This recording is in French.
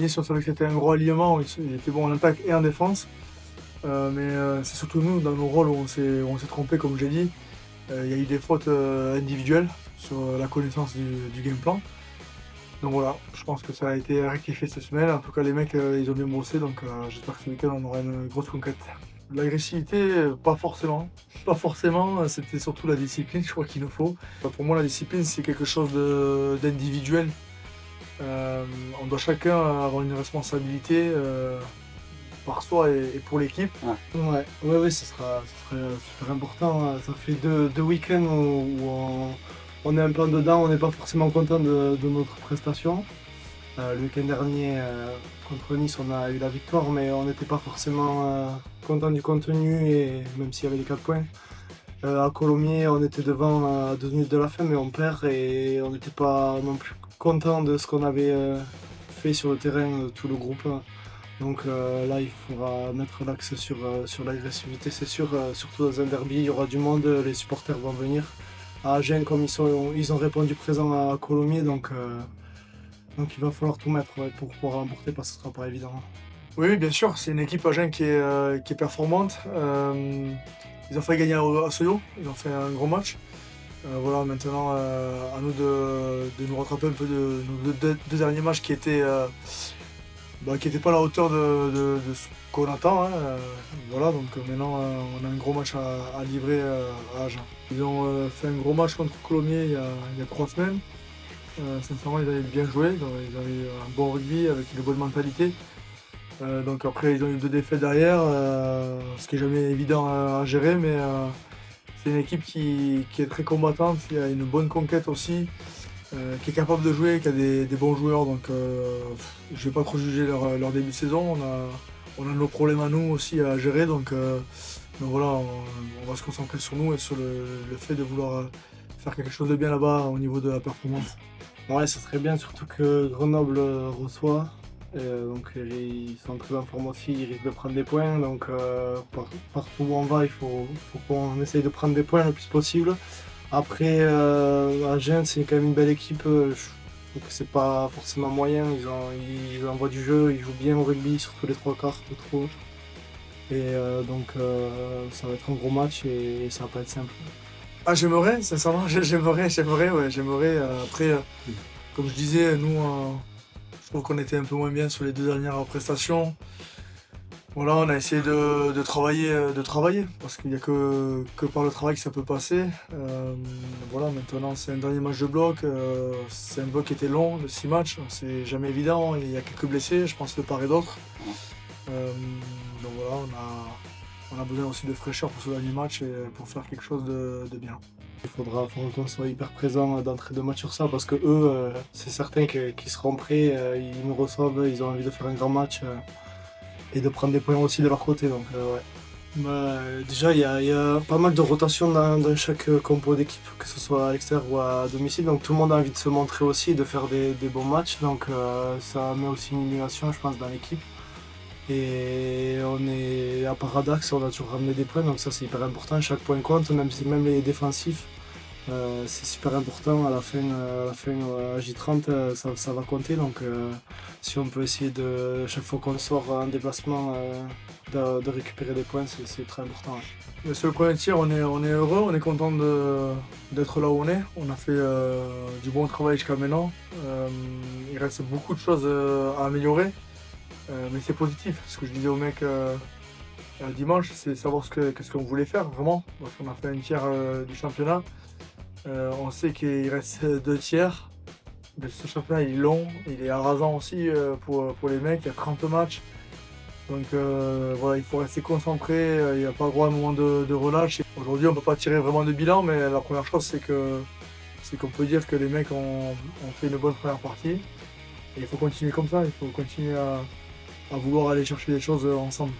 bien sûr, c'est vrai que c'était un gros alignement, il était bon en attaque et en défense. Mais c'est surtout nous, dans nos rôles, où on s'est trompé, comme j'ai dit. Il y a eu des fautes individuelles sur la connaissance du game plan. Donc voilà, je pense que ça a été rectifié cette semaine. En tout cas, les mecs, ils ont bien bossé, donc j'espère que ce week-end, on aura une grosse conquête. L'agressivité, pas forcément. Pas forcément, c'était surtout la discipline, je crois qu'il nous faut. Pour moi, la discipline, c'est quelque chose d'individuel. On doit chacun avoir une responsabilité par soi et pour l'équipe. Ouais, ça serait super important. Ça fait deux week-ends où on est un peu dedans, on n'est pas forcément content de notre prestation. Le week-end dernier, contre Nice, on a eu la victoire, mais on n'était pas forcément content du contenu, et même s'il y avait les 4 points. À Colomiers, on était devant à 2 minutes de la fin, mais on perd et on n'était pas non plus content de ce qu'on avait fait sur le terrain, tout le groupe. Donc là, il faudra mettre l'axe sur l'agressivité, c'est sûr. Surtout dans un derby, il y aura du monde, les supporters vont venir. À Agen, comme ils ont répondu présent à Colomiers, donc il va falloir tout mettre, ouais, pour pouvoir remporter, parce que ce ne sera pas évident. Oui, bien sûr, c'est une équipe Agen qui est performante. Ils ont fait gagner à Soyo, ils ont fait un gros match. Voilà, maintenant, à nous de nous rattraper un peu de nos deux derniers matchs qui étaient pas à la hauteur de ce qu'on attend, hein. Voilà, donc maintenant, on a un gros match à livrer à Agen. Ils ont fait un gros match contre Colomiers il y a 3 semaines. Sincèrement, ils avaient bien joué, ils avaient un bon rugby avec une bonne mentalité. Donc après, ils ont eu 2 défaites derrière, ce qui est jamais évident à gérer, mais c'est une équipe qui est très combattante, qui a une bonne conquête aussi, qui est capable de jouer, qui a des bons joueurs. Donc je vais pas trop juger leur début de saison. On a nos problèmes à nous aussi à gérer, donc voilà, on va se concentrer sur nous et sur le fait de vouloir faire quelque chose de bien là-bas au niveau de la performance. Ouais, ça serait bien, surtout que Grenoble reçoit. Donc ils sont très en forme aussi, ils risquent de prendre des points. Donc partout où on va, il faut qu'on essaye de prendre des points le plus possible. Après, Agen, c'est quand même une belle équipe. Je trouve que c'est pas forcément moyen. Ils envoient du jeu, ils jouent bien au rugby, surtout les 3 quarts, je trouve. Et donc ça va être un gros match et ça va pas être simple. Ah, j'aimerais, sincèrement, j'aimerais. Après, comme je disais, nous, je trouve qu'on était un peu moins bien sur les 2 dernières prestations. Voilà, on a essayé de travailler, parce qu'il n'y a que par le travail que ça peut passer. Voilà, maintenant, c'est un dernier match de bloc. C'est un bloc qui était long, de 6 matchs. C'est jamais évident. Il y a quelques blessés, je pense, de part et d'autre. Donc voilà, on a besoin aussi de fraîcheur pour ce dernier match et pour faire quelque chose de bien. Il faudra qu'on soit hyper présent d'entrée de match sur ça, parce que eux, c'est certain qu'ils seront prêts, ils nous reçoivent, ils ont envie de faire un grand match et de prendre des points aussi de leur côté. Donc ouais. Déjà, il y a pas mal de rotation dans chaque compo d'équipe, que ce soit à l'extérieur ou à domicile. Donc tout le monde a envie de se montrer aussi et de faire des bons matchs. Donc ça met aussi une émulation, je pense, dans l'équipe. Et on est à Paradax, on a toujours ramené des points, donc ça c'est hyper important. Chaque point compte, même les défensifs. C'est super important à la fin à J30, ça va compter. Donc si on peut essayer chaque fois qu'on sort en déplacement, de récupérer des points, c'est très important. Ouais. Mais sur le premier tir, on est heureux, on est content d'être là où on est. On a fait du bon travail jusqu'à maintenant. Il reste beaucoup de choses à améliorer, mais c'est positif. Ce que je disais au mec dimanche, c'est savoir qu'est-ce qu'on voulait faire vraiment, parce qu'on a fait un tiers du championnat. On sait qu'il reste 2 tiers. Ce championnat il est long, il est arrasant aussi pour les mecs, il y a 30 matchs. Donc voilà, il faut rester concentré, il n'y a pas droit à un moment de relâche. Aujourd'hui on ne peut pas tirer vraiment de bilan, mais la première chose c'est qu'on peut dire que les mecs ont fait une bonne première partie. Et il faut continuer comme ça, il faut continuer à vouloir aller chercher des choses ensemble.